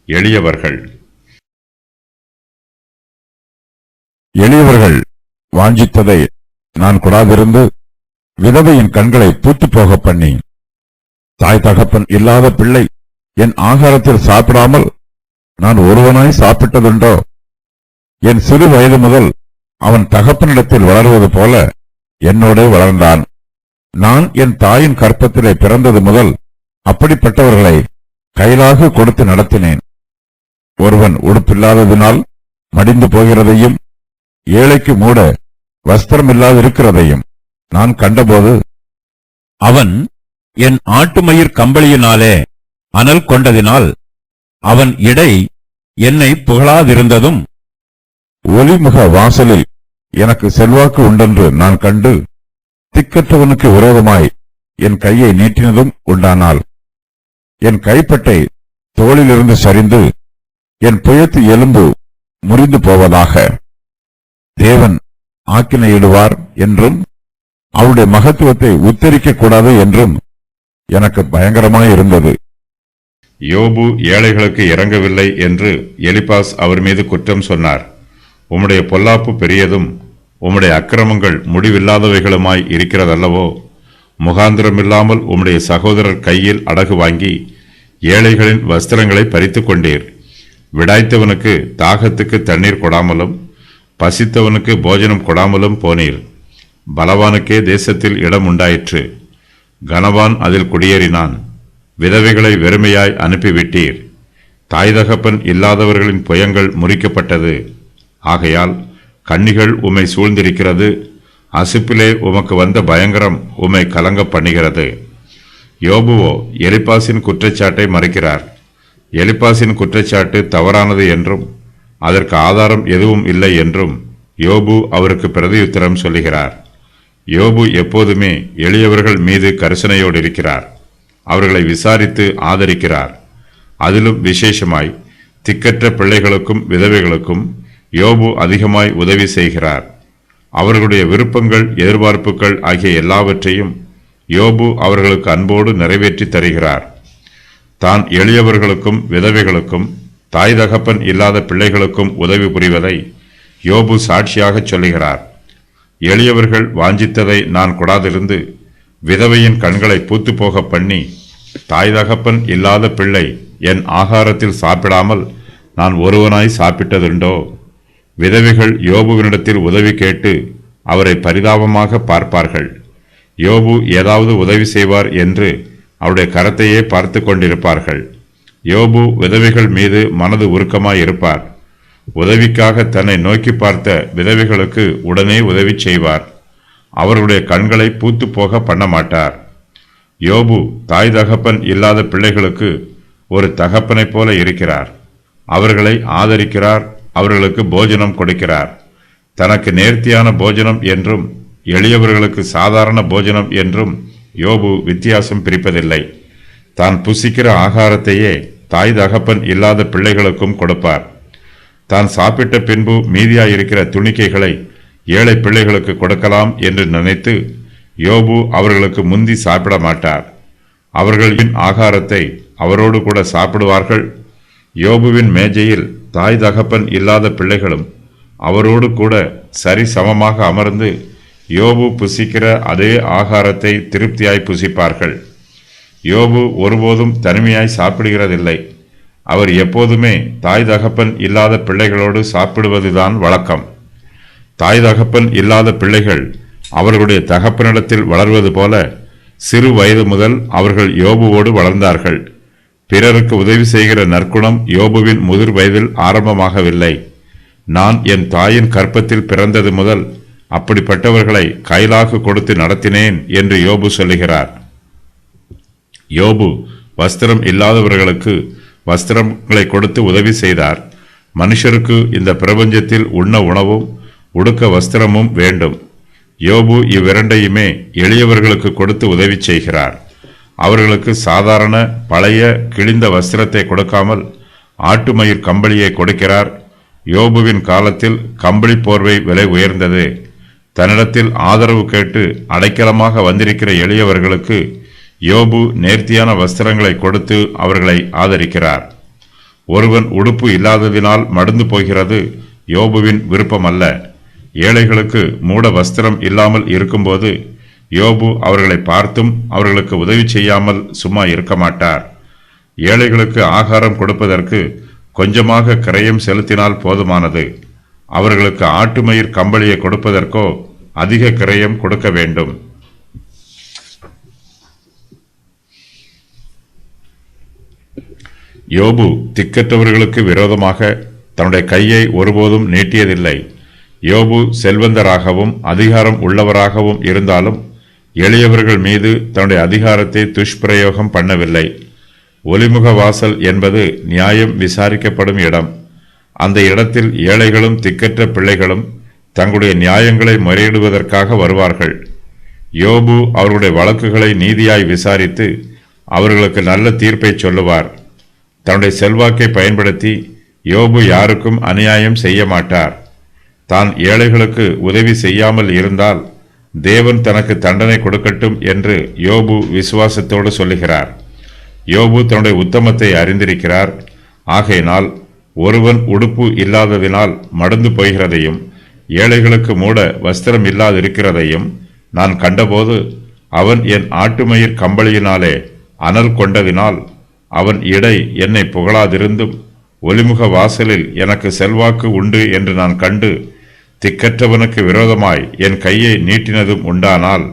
எளியவர்கள் வாஞ்சித்ததை நான் கொடாதிருந்து விதவையின் கண்களை பூத்துப் போக பண்ணி, தாய் தகப்பன் இல்லாத பிள்ளை என் ஆகாரத்தில் சாப்பிடாமல் நான் ஒருவனாய் சாப்பிட்டதுண்டோ? என் சிறு வயது முதல் அவன் தகப்பனிடத்தில் வளர்வது போல என்னோட வளர்ந்தான். நான் என் தாயின் கற்பத்திலே பிறந்தது முதல் அப்படிப்பட்டவர்களை கையிலாக கொடுத்து நடத்தினேன். ஒருவன் உடுப்பில்லாததினால் மடிந்து போகிறதையும் ஏழைக்கு மூட வஸ்திரமில்லாதிருக்கிறதையும் நான் கண்டபோது, அவன் என் ஆட்டுமயிர் கம்பளியினாலே அனல் கொண்டதினால் அவன் இடை என்னை புகழாதிருந்ததும், ஒலிமுக வாசலில் எனக்கு செல்வாக்கு உண்டென்று நான் கண்டு திக்கற்றவனுக்கு விரோதமாய் என் கையை நீட்டினதும் உண்டானால், என் கைப்பட்டை தோளிலிருந்து சரிந்து என் புயத்து எலும்பு முறிந்து போவதாக. தேவன் ஆக்கினையிடுவார் என்றும் அவருடைய மகத்துவத்தை உத்தரிக்க கூடாது என்றும் எனக்கு பயங்கரமாயிருந்தது. யோபு ஏழைகளுக்கு இறங்கவில்லை என்று எலிபாஸ் அவர் மீது குற்றம் சொன்னார். உம்முடைய பொல்லாப்பு பெரியதும் உம்முடைய அக்கிரமங்கள் முடிவில்லாதவைகளுமாய் இருக்கிறதல்லவோ? முகாந்திரமில்லாமல் உம்முடைய சகோதரர் கையில் அடகு வாங்கி ஏழைகளின் வஸ்திரங்களை பறித்து கொண்டீர். விடாய்த்தவனுக்கு தாகத்துக்கு தண்ணீர் கொடாமலும் பசித்தவனுக்கு போஜனம் கொடாமலும் போனீர். பலவானுக்கே தேசத்தில் இடம் உண்டாயிற்று, கனவான் அதில் குடியேறினான். விதவைகளை வெறுமையாய் அனுப்பிவிட்டீர். தாய் தகப்பன் இல்லாதவர்களின் புயங்கள் முறிக்கப்பட்டது. ஆகையால் கண்ணிகள் உம்மை சூழ்ந்திருக்கிறது. அசிப்பிலே உமக்கு வந்த பயங்கரம் உம்மை கலங்க பண்ணுகிறது. யோபுவோ எலிபாசின் குற்றச்சாட்டை மறைக்கிறார். எலிபாசின் குற்றச்சாட்டு தவறானது என்றும் அதற்கு ஆதாரம் எதுவும் இல்லை என்றும் யோபு அவருக்கு பிரதியுத்தரம் சொல்லுகிறார். யோபு எப்போதுமே எளியவர்கள் மீது கரிசனையோடு இருக்கிறார். அவர்களை விசாரித்து ஆதரிக்கிறார். அதிலும் விசேஷமாய் திக்கற்ற பிள்ளைகளுக்கும் விதவைகளுக்கும் யோபு அதிகமாய் உதவி செய்கிறார். அவர்களுடைய விருப்பங்கள் எதிர்பார்ப்புகள் ஆகிய எல்லாவற்றையும் யோபு அவர்களுக்கு அன்போடு நிறைவேற்றி தருகிறார். தான் எளியவர்களுக்கும் விதவைகளுக்கும் தாய் தகப்பன் இல்லாத பிள்ளைகளுக்கும் உதவி புரிவதை யோபு சாட்சியாக சொல்லுகிறார். எளியவர்கள் வாஞ்சித்ததை நான் கொடாதிருந்து விதவையின் கண்களை பூத்து போக பண்ணி, தாய் தகப்பன் இல்லாத பிள்ளை என் ஆகாரத்தில் சாப்பிடாமல் நான் ஒருவனாய் சாப்பிட்டதுண்டோ? விதவைகள் யோபுவினிடத்தில் உதவி கேட்டு அவரை பரிதாபமாக பார்ப்பார்கள். யோபு ஏதாவது உதவி செய்வார் என்று அவருடைய கரத்தையே பார்த்து கொண்டிருப்பார்கள். யோபு விதவைகள் மீது மனது உருக்கமாயிருப்பார். உதவிக்காக தன்னை நோக்கி பார்த்த விதவைகளுக்கு உடனே உதவி செய்வார். அவர்களுடைய கண்களை பூத்து போக பண்ண மாட்டார். யோபு தாய் தகப்பன் இல்லாத பிள்ளைகளுக்கு ஒரு தகப்பனைப் போல இருக்கிறார். அவர்களை ஆதரிக்கிறார். அவர்களுக்கு போஜனம் கொடுக்கிறார். தனக்கு நேர்த்தியான போஜனம் என்றும் எளியவர்களுக்கு சாதாரண போஜனம் என்றும் யோபு வித்தியாசம் பிரிப்பதில்லை. தான் புசிக்கிற ஆகாரத்தையே தாய் தகப்பன் இல்லாத பிள்ளைகளுக்கும் கொடுப்பார். தான் சாப்பிட்ட பின்பு மீதியாயிருக்கிற துணிக்கைகளை ஏழை பிள்ளைகளுக்கு கொடுக்கலாம் என்று நினைத்து யோபு அவர்களுக்கு முந்தி சாப்பிட மாட்டார். அவர்களின் ஆகாரத்தை அவரோடு கூட சாப்பிடுவார்கள். யோபுவின் மேஜையில் தாய் தகப்பன் இல்லாத பிள்ளைகளும் அவரோடு கூட சரி சமமாக அமர்ந்து யோபு புசிக்கிற அதே ஆகாரத்தை திருப்தியாய் புசிப்பார்கள். யோபு ஒருபோதும் தனிமையாய் சாப்பிடுகிறதில்லை. அவர் எப்போதுமே தாய் தகப்பன் இல்லாத பிள்ளைகளோடு சாப்பிடுவதுதான் வழக்கம். தாய் தகப்பன் இல்லாத பிள்ளைகள் அவர்களுடைய தகப்பனிடத்தில் வளர்வது போல சிறு வயது முதல் அவர்கள் யோபுவோடு வளர்ந்தார்கள். பிறருக்கு உதவி செய்கிற நற்குணம் யோபுவின் முதிர் வயதில் ஆரம்பமாகவில்லை. நான் என் தாயின் கற்பத்தில் பிறந்தது முதல் அப்படிப்பட்டவர்களை கைலாக கொடுத்து நடத்தினேன் என்று யோபு சொல்லுகிறார். யோபு வஸ்திரம் இல்லாதவர்களுக்கு வஸ்திரங்களை கொடுத்து உதவி செய்தார். மனுஷருக்கு இந்த பிரபஞ்சத்தில் உண்ண உணவும் உடுக்க வஸ்திரமும் வேண்டும். யோபு இவ்விரண்டையுமே எளியவர்களுக்கு கொடுத்து உதவி செய்கிறார். அவர்களுக்கு சாதாரண பழைய கிழிந்த வஸ்திரத்தை கொடுக்காமல் ஆட்டுமயிர் கம்பளியை கொடுக்கிறார். யோபுவின் காலத்தில் கம்பளி போர்வை விலை உயர்ந்தது. தன்னிடத்தில் ஆதரவு கேட்டு அடைக்கலமாக வந்திருக்கிற எளியவர்களுக்கு யோபு நேர்த்தியான வஸ்திரங்களை கொடுத்து அவர்களை ஆதரிக்கிறார். ஒருவன் உடுப்பு இல்லாததினால் மடிந்து போகிறது யோபுவின் விருப்பமல்ல. ஏழைகளுக்கு மூட வஸ்திரம் இல்லாமல் இருக்கும்போது யோபு அவர்களை பார்த்தும் அவர்களுக்கு உதவி செய்யாமல் சும்மா இருக்க மாட்டார். ஏழைகளுக்கு ஆகாரம் கொடுப்பதற்கு கொஞ்சமாக கிரயம் செலுத்தினால் போதுமானது. அவர்களுக்கு ஆட்டுமயிர் கம்பளியை கொடுப்பதற்கோ அதிக கிரயம் கொடுக்க வேண்டும். யோபு திக்கற்றவர்களுக்கு விரோதமாக தன்னுடைய கையை ஒருபோதும் நீட்டியதில்லை. யோபு செல்வந்தராகவும் அதிகாரம் உள்ளவராகவும் இருந்தாலும் எளியவர்கள் மீது தன்னுடைய அதிகாரத்தை துஷ்பிரயோகம் பண்ணவில்லை. ஒலிமுக வாசல் என்பது நியாயம் விசாரிக்கப்படும் இடம். அந்த இடத்தில் ஏழைகளும் திக்கற்ற பிள்ளைகளும் தங்களுடைய நியாயங்களை முறையிடுவதற்காக வருவார்கள். யோபு அவர்களுடைய வழக்குகளை நீதியாய் விசாரித்து அவர்களுக்கு நல்ல தீர்ப்பை சொல்லுவார். தன்னுடைய செல்வாக்கை பயன்படுத்தி யோபு யாருக்கும் அநியாயம் செய்ய மாட்டார். தான் ஏழைகளுக்கு உதவி செய்யாமல் இருந்தால் தேவன் தனக்கு தண்டனை கொடுக்கட்டும் என்று யோபு விசுவாசத்தோடு சொல்லுகிறார். யோபு தன்னுடைய உத்தமத்தை அறிந்திருக்கிறார். ஆகையினால் ஒருவன் உடுப்பு இல்லாததினால் மடிந்து போகிறதையும் ஏழைகளுக்கு மூட வஸ்திரம் இல்லாதிருக்கிறதையும் நான் கண்டபோது அவன் என் ஆட்டுமயிர் கம்பளியினாலே அனல் கொண்டதினால் அவன் இடை என்னை புகழாதிருந்தும் ஒலிமுக வாசலில் எனக்கு செல்வாக்கு உண்டு என்று நான் கண்டு திக்கற்றவனுக்கு விரோதமாய் என் கையை நீட்டினதும் உண்டானால்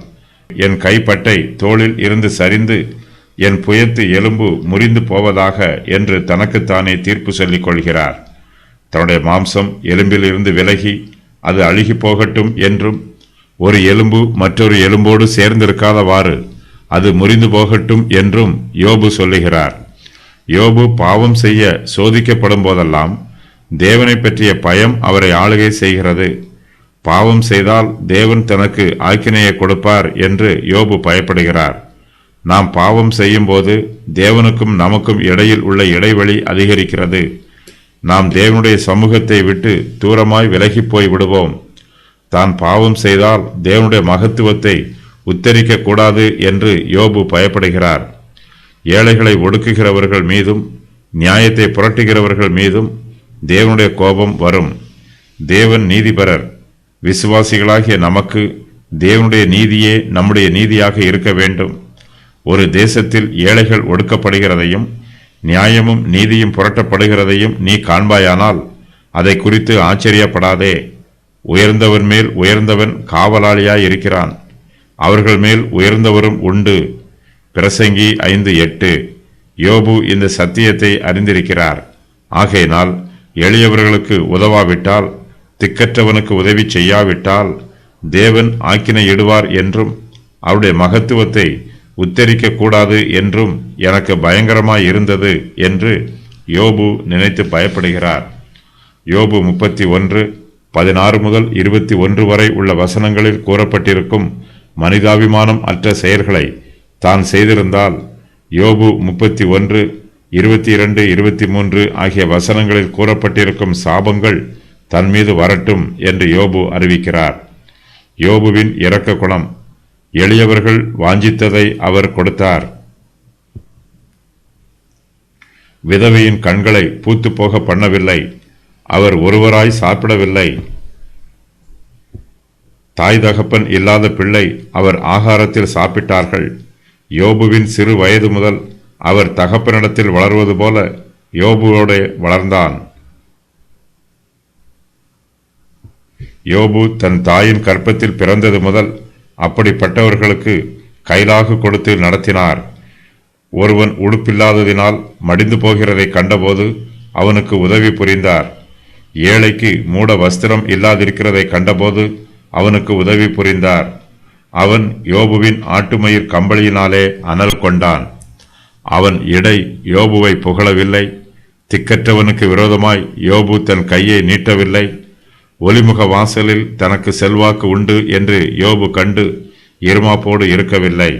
என் கைப்பட்டை தோளில் இருந்து சரிந்து என் புயத்து எலும்பு முறிந்து போவதாக என்று தனக்குத்தானே தீர்ப்பு சொல்லிக் கொள்கிறார். தன்னுடைய மாம்சம் எலும்பில் இருந்து விலகி அது அழுகி போகட்டும் என்றும் ஒரு எலும்பு மற்றொரு எலும்போடு சேர்ந்திருக்காதவாறு அது முறிந்து போகட்டும் என்றும் யோபு சொல்லுகிறார். யோபு பாவம் செய்ய சோதிக்கப்படும் போதெல்லாம் தேவனை பற்றிய பயம் அவரை ஆளுகை செய்கிறது. பாவம் செய்தால் தேவன் தனக்கு ஆக்கினையை கொடுப்பார் என்று யோபு பயப்படுகிறார். நாம் பாவம் செய்யும் போது தேவனுக்கும் நமக்கும் இடையில் உள்ள இடைவெளி அதிகரிக்கிறது. நாம் தேவனுடைய சமூகத்தை விட்டு தூரமாய் விலகி போய் விடுவோம். தான் பாவம் செய்தால் தேவனுடைய மகத்துவத்தை உத்தரிக்க கூடாது என்று யோபு பயப்படுகிறார். ஏழைகளை ஒடுக்குகிறவர்கள் மீதும் நியாயத்தை புரட்டுகிறவர்கள் மீதும் தேவனுடைய கோபம் வரும். தேவன் நீதிபரர். விசுவாசிகளாகிய நமக்கு தேவனுடைய நீதியே நம்முடைய நீதியாக இருக்க வேண்டும். ஒரு தேசத்தில் ஏழைகள் ஒடுக்கப்படுகிறதையும் நியாயமும் நீதியும் புரட்டப்படுகிறதையும் நீ காண்பாயானால் அதை குறித்து ஆச்சரியப்படாதே. உயர்ந்தவன் மேல் உயர்ந்தவன் காவலாளியாய் இருக்கிறான். அவர்கள் மேல் உயர்ந்தவரும் உண்டு. பிரசங்கி 5:8. யோபு இந்த சத்தியத்தை அறிந்திருக்கிறார். ஆகையினால் எளியவர்களுக்கு உதவாவிட்டால், திக்கற்றவனுக்கு உதவி செய்யாவிட்டால் தேவன் ஆக்கினையிடுவார் என்றும் அவருடைய மகத்துவத்தை உத்தரிக்க கூடாது என்றும் எனக்கு பயங்கரமாய் இருந்தது என்று யோபு நினைத்து பயப்படுகிறார். யோபு 31:16 முதல் 21 வரை உள்ள வசனங்களில் கூறப்பட்டிருக்கும் மனிதாபிமானம் அற்ற செயல்களை தான் செய்திருந்தால் யோபு 31:22-23 ஆகிய வசனங்களில் கூறப்பட்டிருக்கும் சாபங்கள் தன் மீது வரட்டும் என்று யோபு அறிவிக்கிறார். யோபுவின் இரக்க குணம். எளியவர்கள் வாஞ்சித்ததை அவர் கொடுத்தார். விதவையின் கண்களை பூத்து போக பண்ணவில்லை. அவர் ஒருவராய் சாப்பிடவில்லை. தாய் தகப்பன் இல்லாத பிள்ளை அவர் ஆகாரத்தில் சாப்பிட்டார்கள். யோபுவின் சிறு வயது முதல் அவர் தகப்பனிடத்தில் வளர்வது போல யோபுவோடு வளர்ந்தான். யோபு தன் தாயின் கற்பத்தில் பிறந்தது முதல் அப்படிப்பட்டவர்களுக்கு கைலாகு கொடுத்து நடத்தினார். ஒருவன் உடுப்பில்லாததினால் மடிந்து போகிறதை கண்டபோது அவனுக்கு உதவி புரிந்தார். ஏழைக்கு மூட வஸ்திரம் இல்லாதிருக்கிறதை கண்டபோது அவனுக்கு உதவி புரிந்தார். அவன் யோபுவின் ஆட்டுமயிர் கம்பளியினாலே அனல் கொண்டான். அவன் இடை யோபுவை புகழவில்லை. திக்கற்றவனுக்கு விரோதமாய் யோபு தன் கையை நீட்டவில்லை. ஒலிமுக வாசலில் தனக்கு செல்வாக்கு உண்டு என்று யோபு கண்டு இருமாப்போடு இருக்கவில்லை.